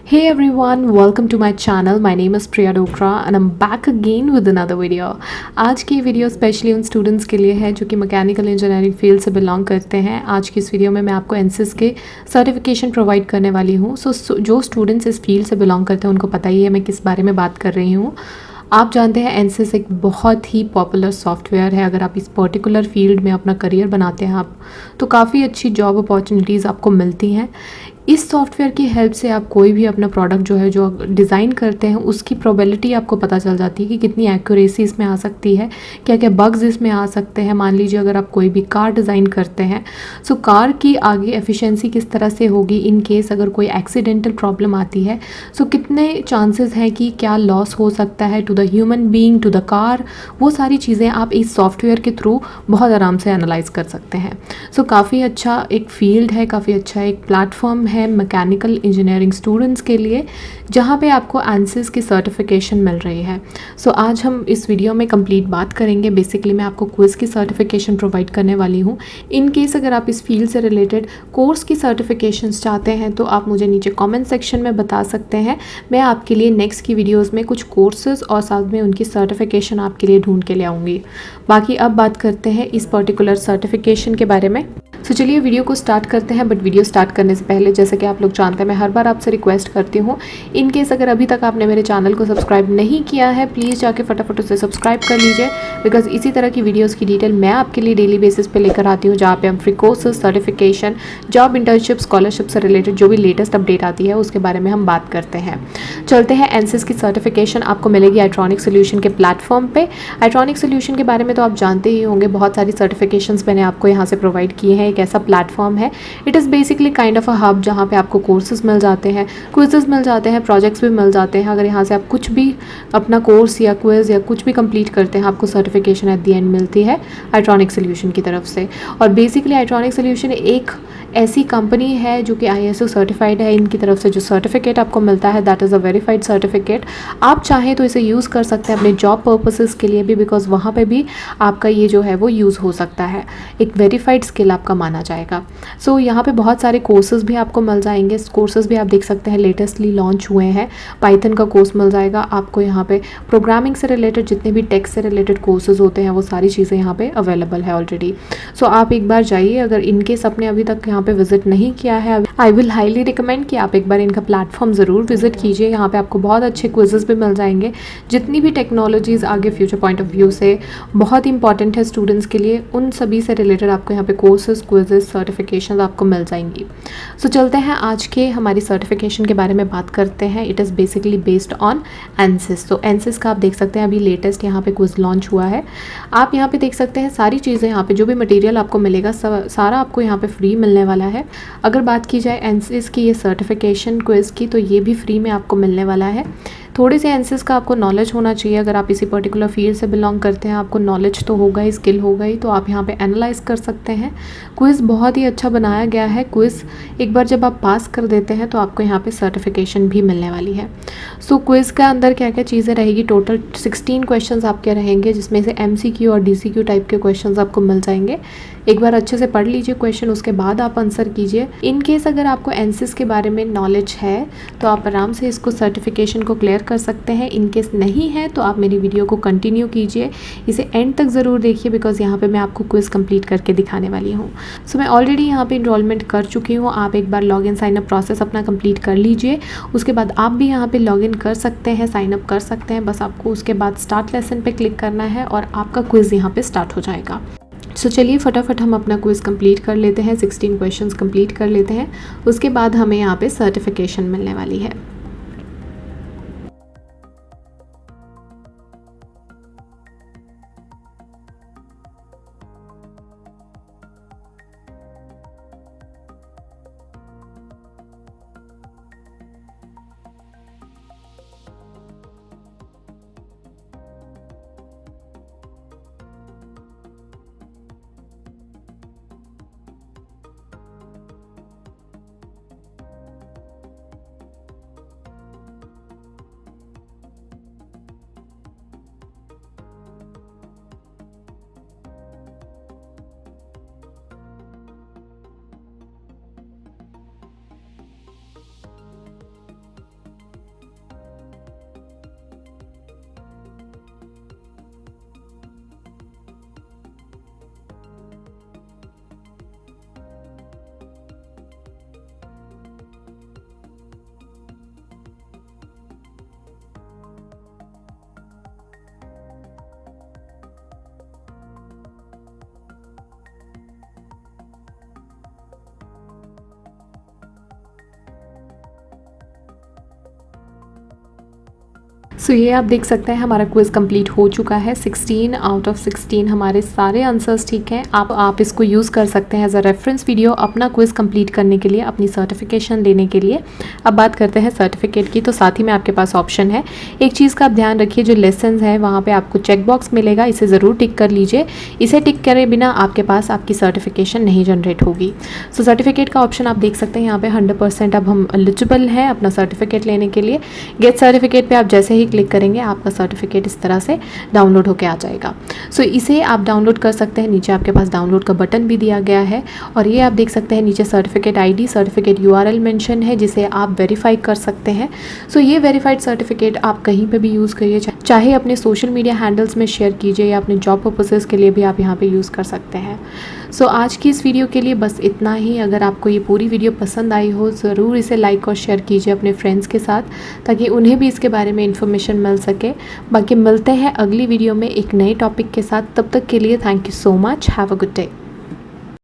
Hey everyone, welcome to my channel. My name is Priya Dogra and I'm back again with another video. आज की video specially उन students के लिए है जो कि मैकेनिकल इंजीनियरिंग फील्ड से बिलोंग करते हैं। आज की इस वीडियो में मैं आपको एनसिस के सर्टिफिकेशन प्रोवाइड करने वाली हूँ। जो स्टूडेंट्स इस फील्ड से बिलोंग करते हैं उनको पता ही है मैं किस बारे में बात कर रही हूँ। आप जानते हैं एनसिस एक बहुत ही पॉपुलर सॉफ्टवेयर है। अगर आप इस पर्टिकुलर फील्ड में अपना करियर बनाते हैं आप तो काफ़ी अच्छी जॉब अपॉर्चुनिटीज़ आपको मिलती हैं। इस सॉफ्टवेयर की हेल्प से आप कोई भी अपना प्रोडक्ट जो डिज़ाइन करते हैं उसकी प्रोबेबिलिटी आपको पता चल जाती है कि कितनी एक्यूरेसी इसमें आ सकती है, क्या क्या बग्स इसमें आ सकते हैं। मान लीजिए अगर आप कोई भी कार डिज़ाइन करते हैं सो कार की आगे एफिशिएंसी किस तरह से होगी इन केस अगर कोई एक्सीडेंटल प्रॉब्लम आती है। सो कितने चांसेस हैं कि क्या लॉस हो सकता है to the human being, to the car, वो सारी चीज़ें आप इस सॉफ्टवेयर के थ्रू बहुत आराम से एनालाइज कर सकते हैं। सो काफ़ी अच्छा एक फील्ड है, काफ़ी अच्छा एक प्लेटफॉर्म है मैकेनिकल इंजीनियरिंग स्टूडेंट्स के लिए जहाँ पे आपको एनसिस की सर्टिफिकेशन मिल रही है। सो आज हम इस वीडियो में कंप्लीट बात करेंगे। बेसिकली मैं आपको क्विज़ की सर्टिफिकेशन प्रोवाइड करने वाली हूँ। इन केस अगर आप इस फील्ड से रिलेटेड कोर्स की सर्टिफिकेशंस चाहते हैं तो आप मुझे नीचे कमेंट सेक्शन में बता सकते हैं। मैं आपके लिए नेक्स्ट की वीडियोज़ में कुछ कोर्सेज़ और साथ में उनकी सर्टिफिकेशन आपके लिए ढूंढ के ले आऊँगी। बाकी अब बात करते हैं इस पर्टिकुलर सर्टिफिकेशन के बारे में। तो चलिए वीडियो को स्टार्ट करते हैं। बट वीडियो स्टार्ट करने से पहले जैसे कि आप लोग जानते हैं मैं हर बार आपसे रिक्वेस्ट करती हूँ, इन केस अगर अभी तक आपने मेरे चैनल को सब्सक्राइब नहीं किया है प्लीज़ जाके फटाफट उसे सब्सक्राइब कर लीजिए, बिकॉज इसी तरह की वीडियोस की डिटेल मैं आपके लिए डेली बेसिस पे लेकर आती हूँ जहाँ पे हम free courses, certification, job internship, scholarship से रिलेटेड जो भी लेटेस्ट अपडेट आती है उसके बारे में हम बात करते हैं। चलते हैं। एनसिस की सर्टिफिकेशन आपको मिलेगी आइट्रॉनिक सोल्यूशन के प्लेटफॉर्म पे। आइट्रॉनिक सोल्यूशन के बारे में तो आप जानते ही होंगे, बहुत सारी सर्टिफिकेशंस मैंने आपको यहाँ से प्रोवाइड किए हैं। एक ऐसा प्लेटफॉर्म है, it is basically kind of a hub जहाँ पे आपको कोर्सेज मिल जाते हैं, क्विजेज मिल जाते हैं, प्रोजेक्ट्स भी मिल जाते हैं। अगर यहाँ से आप कुछ भी अपना कोर्स या क्विज या कुछ भी कंप्लीट करते हैं आपको सर्टिफिकेशन एट द एंड मिलती है आइट्रॉनिक सोल्यूशन की तरफ से। और बेसिकली आइट्रॉनिक सोल्यूशन एक ऐसी कंपनी है जो कि ISO सर्टिफाइड है। इनकी तरफ से जो सर्टिफिकेट आपको मिलता है that is a verified certificate. आप चाहें तो इसे यूज़ कर सकते हैं अपने जॉब पर्पसेस के लिए भी, बिकॉज वहाँ पे भी आपका ये जो है वो यूज़ हो सकता है। एक वेरीफाइड स्किल आपका माना जाएगा। सो यहाँ पे बहुत सारे कोर्सेज भी आपको मिल जाएंगे। कोर्सेज भी आप देख सकते हैं लेटेस्टली लॉन्च हुए हैं। पाइथन का कोर्स मिल जाएगा आपको यहाँ पे। प्रोग्रामिंग से रिलेटेड जितने भी टेक से रिलेटेड कोर्सेज होते हैं वो सारी चीज़ें यहाँ पे अवेलेबल है ऑलरेडी। सो आप एक बार जाइए, अगर इनकेस आपने अभी तक यहाँ पे विजिट नहीं किया है आई विल हाईली रिकमेंड कि आप एक बार इनका प्लेटफॉर्म ज़रूर विजिट कीजिए। यहाँ पे आपको बहुत अच्छे क्विजेस भी मिल जाएंगे। जितनी भी टेक्नोलॉजीज़ आगे फ्यूचर पॉइंट ऑफ व्यू से बहुत इंपॉर्टेंट है स्टूडेंट्स के लिए, उन सभी से रिलेटेड आपको यहाँ पे कोर्सेज, क्विजेज, सर्टिफिकेशन आपको मिल जाएंगी। सो चलते हैं आज के हमारी सर्टिफिकेशन के बारे में बात करते हैं। It is basically based on ANSYS. तो एनसिस का आप देख सकते हैं अभी लेटेस्ट यहाँ पे क्विज लॉन्च हुआ है। आप यहाँ पे देख सकते हैं सारी चीज़ें, यहाँ पे जो भी मटेरियल आपको मिलेगा सारा आपको यहाँ पे फ्री मिलने वाला है। अगर बात की जाए एनसिस की ये सर्टिफिकेशन क्विज़ की तो ये भी फ्री में आपको मिलने वाला है। थोड़ी सी एनसिस का आपको नॉलेज होना चाहिए। अगर आप इसी पर्टिकुलर फील्ड से बिलोंग करते हैं आपको नॉलेज तो होगा ही, स्किल होगा ही, तो आप यहाँ पे एनालाइज कर सकते हैं। क्विज़ बहुत ही अच्छा बनाया गया है। क्विज़ एक बार जब आप पास कर देते हैं तो आपको यहाँ पे सर्टिफिकेशन भी मिलने वाली है। सो क्विज़ के अंदर क्या क्या चीज़ें रहेगी, टोटल 16 क्वेश्चंस आपके रहेंगे जिसमें से MCQ और DCQ टाइप के क्वेश्चंस आपको मिल जाएंगे। एक बार अच्छे से पढ़ लीजिए क्वेश्चन, उसके बाद आप आंसर कीजिए। इन केस अगर आपको एनसिस के बारे में नॉलेज है तो आप आराम से इसको सर्टिफिकेशन को क्लियर कर सकते हैं। इन केस नहीं है तो आप मेरी वीडियो को कंटिन्यू कीजिए, इसे एंड तक ज़रूर देखिए, बिकॉज यहाँ पे मैं आपको क्विज़ कंप्लीट करके दिखाने वाली हूँ। सो मैं ऑलरेडी यहाँ पे इनरोलमेंट कर चुकी हूँ। आप एक बार लॉगिन साइनअप प्रोसेस अपना कंप्लीट कर लीजिए, उसके बाद आप भी यहाँ पे लॉगिन कर सकते हैं, साइनअप कर सकते हैं। बस आपको उसके बाद स्टार्ट लेसन पे क्लिक करना है और आपका क्विज़ यहाँ पे स्टार्ट हो जाएगा। सो चलिए फटाफट हम अपना क्विज़ कंप्लीट कर लेते हैं, 16 क्वेश्चंस कंप्लीट कर लेते हैं, उसके बाद हमें यहाँ पे सर्टिफिकेशन मिलने वाली है। सो ये आप देख सकते हैं हमारा क्विज़ कंप्लीट हो चुका है। 16 आउट ऑफ 16 हमारे सारे आंसर्स ठीक हैं। आप इसको यूज़ कर सकते हैं एज अ रेफरेंस वीडियो अपना क्विज़ कंप्लीट करने के लिए, अपनी सर्टिफिकेशन लेने के लिए। अब बात करते हैं सर्टिफिकेट की, तो साथ ही में आपके पास ऑप्शन है। एक चीज़ का आप ध्यान रखिए, जो लेसन्स है वहाँ पर आपको चेक बॉक्स मिलेगा, इसे ज़रूर टिक कर लीजिए। इसे टिक करे बिना आपके पास आपकी सर्टिफिकेशन नहीं जनरेट होगी। सो सर्टिफिकेट का ऑप्शन आप देख सकते हैं यहाँ पे 100% अब हम एलिजिबल हैं अपना सर्टिफिकेट लेने के लिए। गेट सर्टिफिकेट पे आप जैसे ही क्लिक करेंगे आपका सर्टिफिकेट इस तरह से डाउनलोड होकर आ जाएगा। सो इसे आप डाउनलोड कर सकते हैं। नीचे आपके पास डाउनलोड का बटन भी दिया गया है और ये आप देख सकते हैं नीचे certificate ID, certificate URL mention है जिसे आप वेरीफाई कर सकते हैं। सो ये वेरीफाइड सर्टिफिकेट आप कहीं पे भी यूज़ करिए, चाहे अपने सोशल मीडिया हैंडल्स में शेयर कीजिए या अपने जॉब पर्पसेस के लिए भी आप यहाँ पे यूज़ कर सकते हैं। सो आज की इस वीडियो के लिए बस इतना ही। अगर आपको ये पूरी वीडियो पसंद आई हो ज़रूर इसे लाइक और शेयर कीजिए अपने फ्रेंड्स के साथ, ताकि उन्हें भी इसके बारे में इन्फॉर्मेशन मिल सके। बाकी मिलते हैं अगली वीडियो में एक नए टॉपिक के साथ। तब तक के लिए thank you so much. Have a good day.